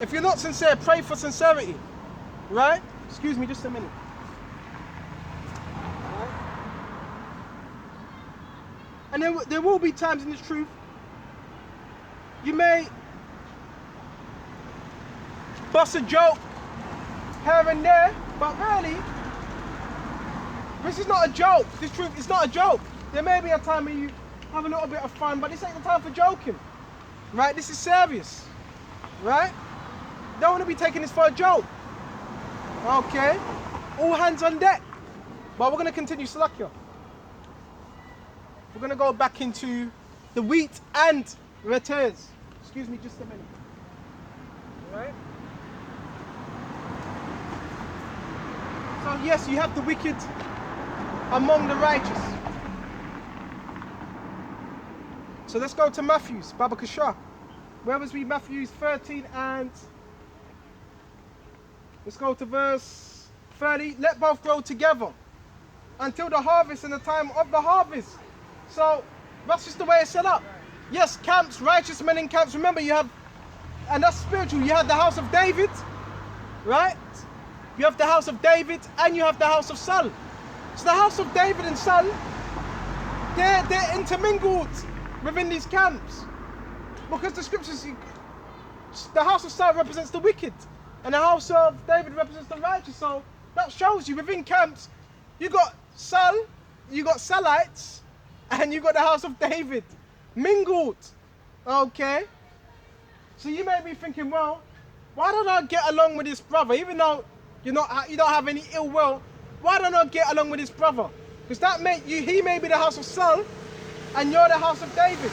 If you're not sincere, pray for sincerity. Right? Excuse me just a minute. Right? And there will be times in this truth you may bust a joke here and there, but really, this is not a joke. This truth is not a joke. There may be a time where you have a little bit of fun, but this ain't the time for joking. Right? This is serious. Right? Don't want to be taking this for a joke. Okay? All hands on deck. But we're going to continue Salakia. We're going to go back into the wheat and retes. Excuse me just a minute. Alright? So yes, you have the wicked among the righteous. So let's go to Matthews, Baba Kasha. Where was we? Matthews 13 and... Let's go to verse 30. Let both grow together until the harvest and the time of the harvest. So that's just the way it's set up. Yes, camps, righteous men in camps. Remember, you have, and that's spiritual. You have the house of David, right? You have the house of David and you have the house of Saul. So the house of David and Saul, they're intermingled within these camps. Because the scriptures, the house of Saul represents the wicked. And the house of David represents the righteous. So that shows you within camps, you got Saul, you got Saulites, and you got the house of David mingled. Okay? So you may be thinking, well, why don't I get along with this brother? Even though you don't have any ill will, why don't I get along with this brother? Because he may be the house of Saul, and you're the house of David.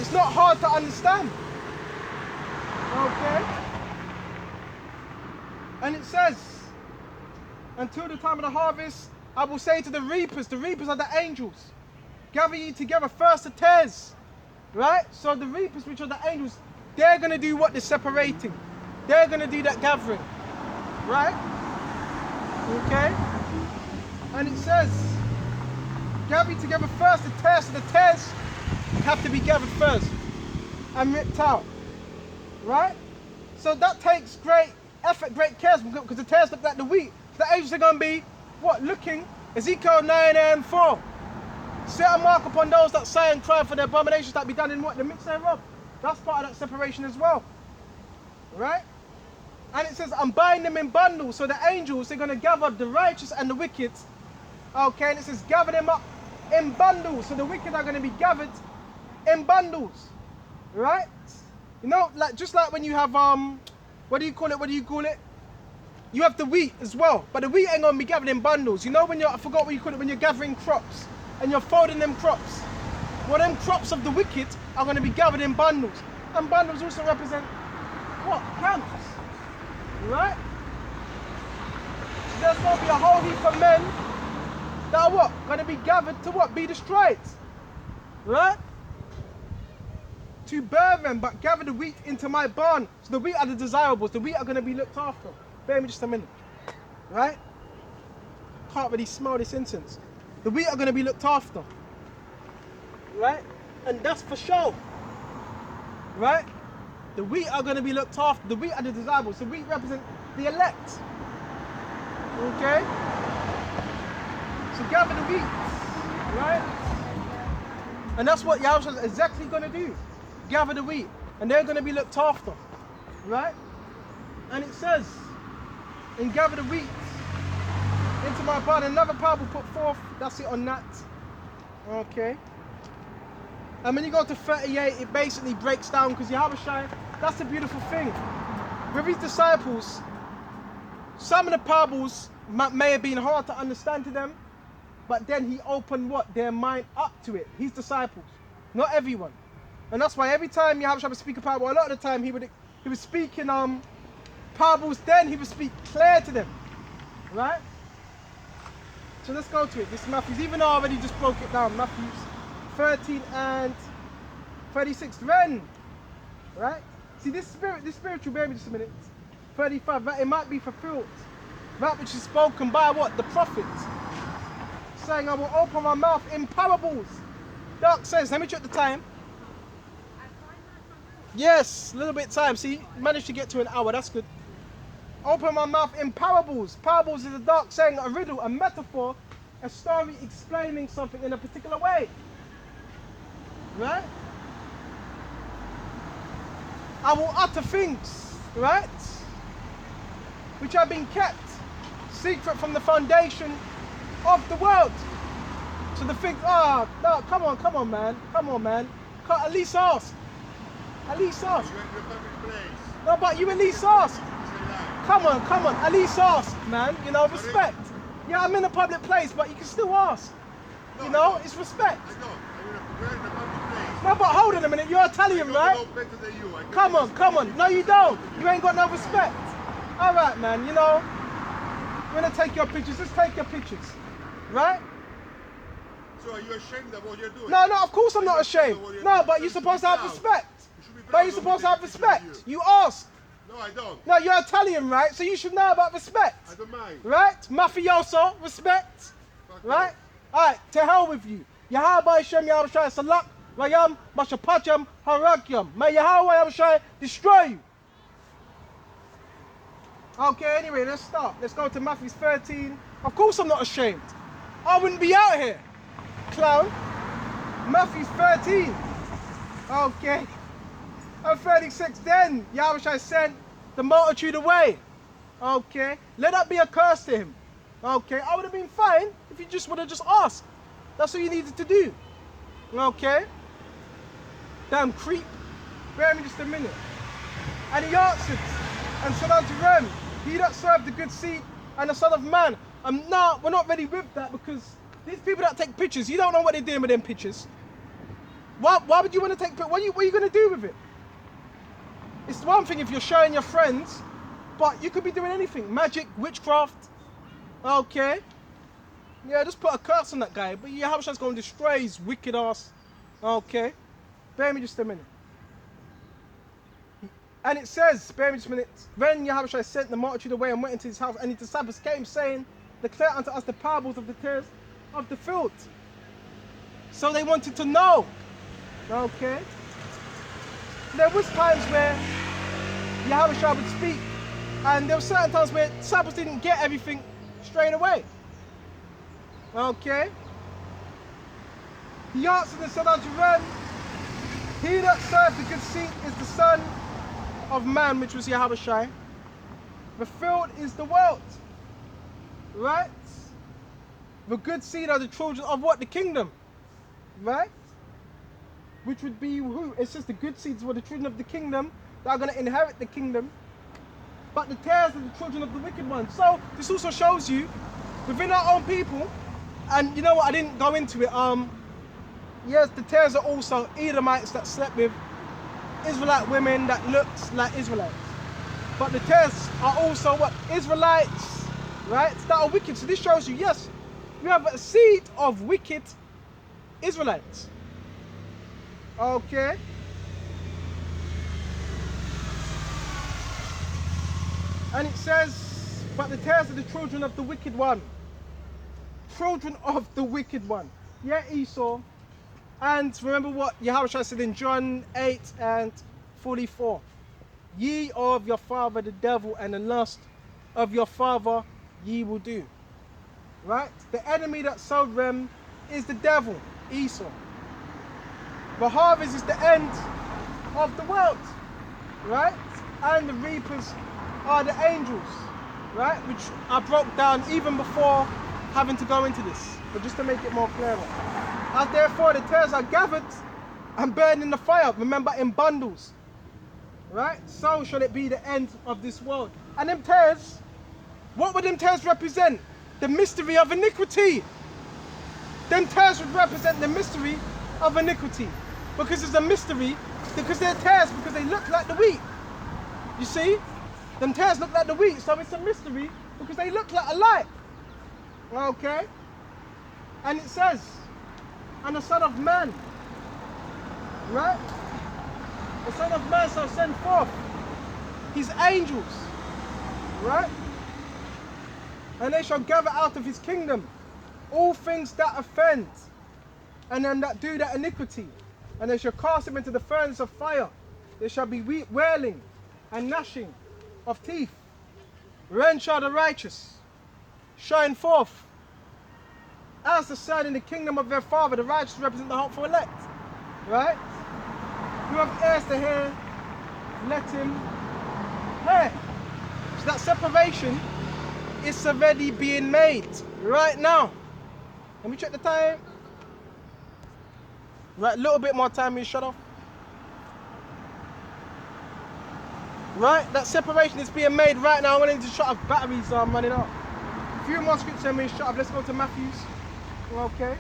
It's not hard to understand. Okay? And it says, until the time of the harvest, I will say to the reapers are the angels, gather ye together first the tares. Right? So the reapers, which are the angels, they're going to do what? They're separating. They're going to do that gathering. Right? Okay? And it says, gather ye together first the tares. So the tares have to be gathered first and ripped out. Right? So that takes great effort, great cares, because the tares look like the wheat. So the angels are going to be, what, looking? Ezekiel 9 and 4. Set a mark upon those that sigh and cry for the abominations that be done in what? The midst thereof. That's part of that separation as well. Right? And it says, and bind them in bundles. So the angels, they're going to gather the righteous and the wicked. Okay, and it says, gather them up in bundles. So the wicked are going to be gathered in bundles. Right? You know, like just like when you have, what do you call it? You have the wheat as well, but the wheat ain't gonna be gathered in bundles. You know when I forgot what you call it, when you're gathering crops and you're folding them crops. Well, them crops of the wicked are gonna be gathered in bundles. And bundles also represent what? Camps. Right? There's gonna be a whole heap of men that are what? Gonna be gathered to what? Be destroyed. Right? To burn them, but gather the wheat into my barn. So the wheat are the desirables. The wheat are going to be looked after. Bear me just a minute. Right? Can't really smell this incense. The wheat are going to be looked after. Right? And that's for sure. Right? The wheat are going to be looked after. The wheat are the desirables. The wheat represent the elect. Okay? So gather the wheat. Right? And that's what Yahushua is exactly going to do. Gather the wheat, and they're going to be looked after, right? And it says, and gather the wheat into my barn. Another parable put forth. That's it on that. Okay. And when you go to 38, it basically breaks down, because Yahushua, that's the beautiful thing. With his disciples, some of the parables may have been hard to understand to them, but then he opened what? Their mind up to it. His disciples, not everyone. And that's why every time Yahushua would speak a parable, a lot of the time he was speaking parables, then he would speak clear to them. Right? So let's go to it. This is Matthews, even though I already just broke it down. Matthews 13 and 36. Then, right? See this spiritual, bear me just a minute. 35, that it might be fulfilled. That which is spoken by what? The prophet. Saying, I will open my mouth in parables. Dark says, let me check the time. Yes, a little bit time. See, managed to get to an hour. That's good. Open my mouth in parables. Parables is a dark saying, a riddle, a metaphor, a story explaining something in a particular way. Right? I will utter things, right, which have been kept secret from the foundation of the world. So the thing, oh, no, come on, man. Come on, man. At least ask. At least ask. You went to a public place. No, but you at least ask. Say that. Come on. At least ask, man. You know, respect. Yeah, I'm in a public place, but you can still ask. No, You know, I don't. it's respect. I don't. We're in a public place. No, but hold on a minute. You're Italian, I right? know better than you. I Come on. No, you don't. You ain't got no respect. All right, man. You know, we're gonna take your pictures. Let's take your pictures, right? So are you ashamed of what you're doing? No, of course I'm not ashamed. No, but you're supposed to have respect. You should be proud But you're of supposed to me have taking pictures respect. of You ask. No, I don't. No, you're Italian, right? So you should know about respect, I don't mind. right? Mafioso, respect, Fuck right? off. All right, to hell with you. Yahweh Shem Yahweh Shai Salak, Rayam, Mashapacham, Harakyam. May Yahweh Shai destroy you. Okay, anyway, let's start. Let's go to Matthew 13. Of course I'm not ashamed. I wouldn't be out here, clown. Matthew 13. Okay. And 36, then Yahweh Shai sent the multitude away. Okay. Let that be a curse to him. Okay. I would have been fine if you just would have just asked. That's all you needed to do. Okay. Damn creep. Bear me just a minute. And he answered and said unto them, he that served the good seed and the Son of Man. No, we're not ready with that, because these people that take pictures, you don't know what they're doing with them pictures. Why would you want to take pictures? What are you going to do with it? It's one thing if you're showing your friends, but you could be doing anything. Magic, witchcraft. Okay. Yeah, just put a curse on that guy. But Yahushua going to destroy his wicked ass. Okay. Bear me just a minute. And it says, bear me just a minute. Then Yahushua sent the multitude away and went into his house, and his disciples came, saying, declare unto us the parables of the tares of the field. So they wanted to know. Okay. There was times where Yahushua would speak, and there were certain times where disciples didn't get everything straight away. Okay. He answered and said unto them, he that served the good seed is the Son of Man, which was Yahushua. The field is the world. Right? The good seed are the children of what? The kingdom. Right? Which would be who? It says the good seeds were the children of the kingdom that are going to inherit the kingdom. But the tares are the children of the wicked one. So this also shows you within our own people, and you know what, I didn't go into it. Yes, the tares are also Edomites that slept with Israelite women that looked like Israelites. But the tares are also what? Israelites, right? That are wicked. So this shows you, yes, we have a seed of wicked Israelites. Okay. And it says, but the tares are the children of the wicked one. Children of the wicked one. Yeah, Esau. And remember what Yahushua said in John 8 and 44. Ye are of your father the devil, and the lust of your father ye will do. Right? The enemy that sowed them is the devil, Esau. The harvest is the end of the world, right? And the reapers are the angels, right? Which I broke down even before having to go into this, but just to make it more clearer. As therefore the tares are gathered and burned in the fire, remember, in bundles, right? So shall it be the end of this world. And them tares, what would them tares represent? The mystery of iniquity. Them tares would represent the mystery of iniquity. Because it's a mystery, because they're tares, because they look like the wheat. You see? Them tares look like the wheat, so it's a mystery because they look like a light. Okay? And it says, and the Son of Man, right? The Son of Man shall send forth his angels, right? And they shall gather out of his kingdom all things that offend, and them that do that iniquity. And they shall cast him into the furnace of fire. there shall be wailing and gnashing of teeth. Then shall the righteous shine forth as the sun in the kingdom of their Father. The righteous represent the hopeful elect. Right? Who have ears to hear, let him hear. So that separation is already being made right now. Let me check the time. Right, a little bit more time, we shut off. Right, that separation is being made right now. I'm going to shut off batteries, so I'm running out. A few more scriptures and we shut off. Let's go to Matthews. Okay.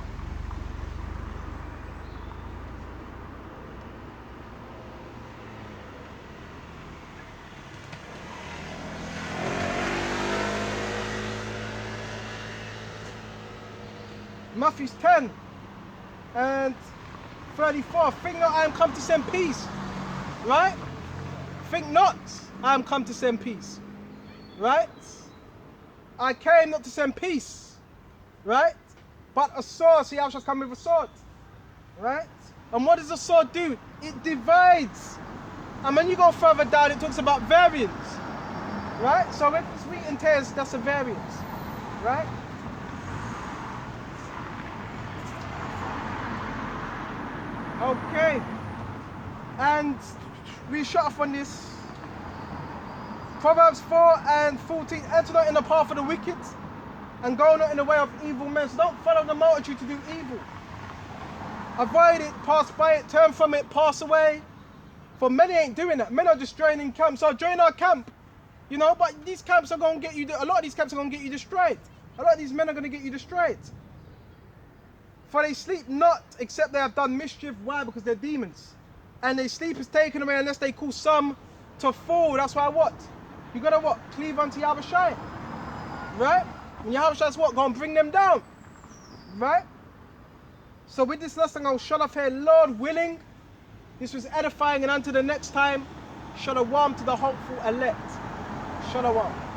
Matthew 10 and 34. Think not I am come to send peace. Right? Think not I am come to send peace. Right? I came not to send peace. Right? But a sword. See, I shall come with a sword. Right? And what does a sword do? It divides. And when you go further down, it talks about variance. Right? So if it's wheat and tares, that's a variance. Right? Okay, and we shut off on this. Proverbs 4 and 14. Enter not in the path of the wicked, and go not in the way of evil men. So don't follow the multitude to do evil. Avoid it, pass by it, turn from it, pass away. For many ain't doing that. Many are just joining camps. So join our camp, you know. But these camps are going to get you. A lot of these camps are going to get you destroyed. A lot of these men are going to get you destroyed. For they sleep not, except they have done mischief. Why? Because they're demons. And their sleep is taken away unless they cause some to fall. That's why what? You got to what? Cleave unto Yahushua. Right? And Yahushua's what? Go and bring them down. Right? So with this lesson, I'll shut off here. Lord willing, this was edifying. And until the next time, shalom to the hopeful elect. Shalom.